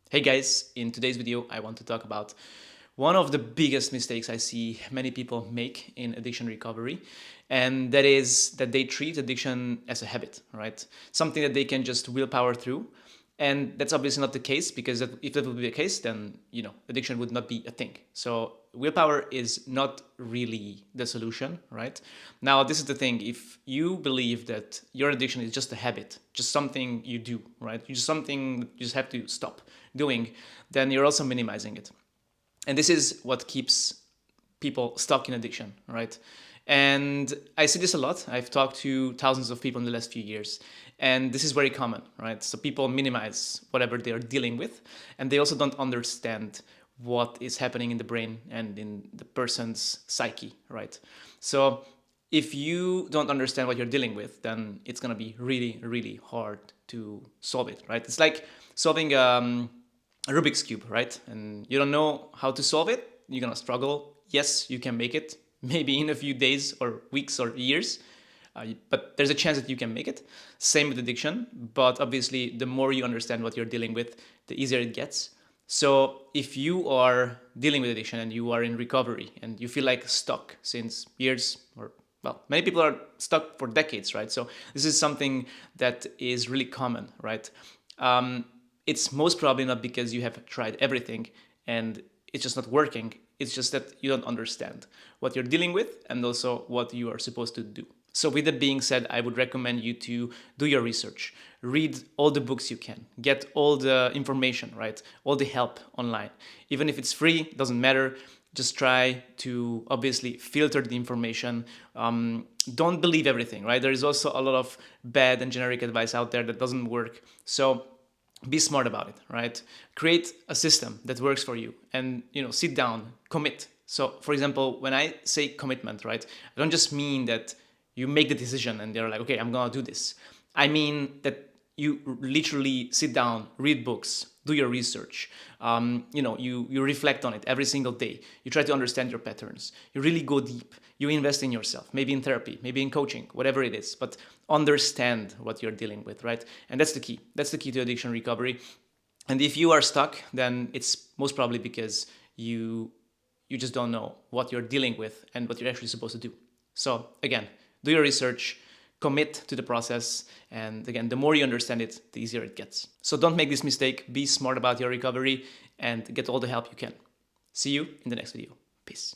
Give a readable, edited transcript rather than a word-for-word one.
Hey guys, in today's video, I want to talk about one of the biggest mistakes I see many people make in addiction recovery, and that is that they treat addiction as a habit, right? Something that they can just willpower through. And that's obviously not the case because if that would be the case, then, addiction would not be a thing. So willpower is not really the solution, right? Now, this is the thing. If you believe that your addiction is just a habit, just something you do, right? You just something you just have to stop doing, then you're also minimizing it. And this is what keeps people stuck in addiction, right? And I see this a lot. I've talked to thousands of people in the last few years, and this is very common, right? So people minimize whatever they are dealing with, and they also don't understand what is happening in the brain and in the person's psyche, right? So if you don't understand what you're dealing with, then it's going to be really, really hard to solve it, right? It's like solving a Rubik's Cube, right? And you don't know how to solve it, you're going to struggle. Yes, you can make it, maybe in a few days or weeks or years, but there's a chance that you can make it. Same with addiction, but obviously, the more you understand what you're dealing with, the easier it gets. So if you are dealing with addiction and you are in recovery and you feel like stuck since years, or well, many people are stuck for decades, right? So this is something that is really common, right? It's most probably not because you have tried everything and it's just not working. It's just that you don't understand what you're dealing with and also what you are supposed to do. So, with that being said, I would recommend you to do your research, read all the books you can, get all the information, right? All the help online. Even if it's free, doesn't matter. Just try to obviously filter the information. Don't believe everything, right? There is also a lot of bad and generic advice out there that doesn't work. So, be smart about it, right? Create a system that works for you and, sit down, commit. So for example, when I say commitment, right, I don't just mean that you make the decision and they're like, okay, I'm gonna do this. I mean that you literally sit down, read books, do your research. You reflect on it every single day. You try to understand your patterns. You really go deep. You invest in yourself, maybe in therapy, maybe in coaching, whatever it is, but understand what you're dealing with, right? And that's the key. That's the key to addiction recovery. And if you are stuck, then it's most probably because you just don't know what you're dealing with and what you're actually supposed to do. So again, do your research, commit to the process, and again, the more you understand it, the easier it gets. So don't make this mistake. Be smart about your recovery and get all the help you can. See you in the next video. Peace.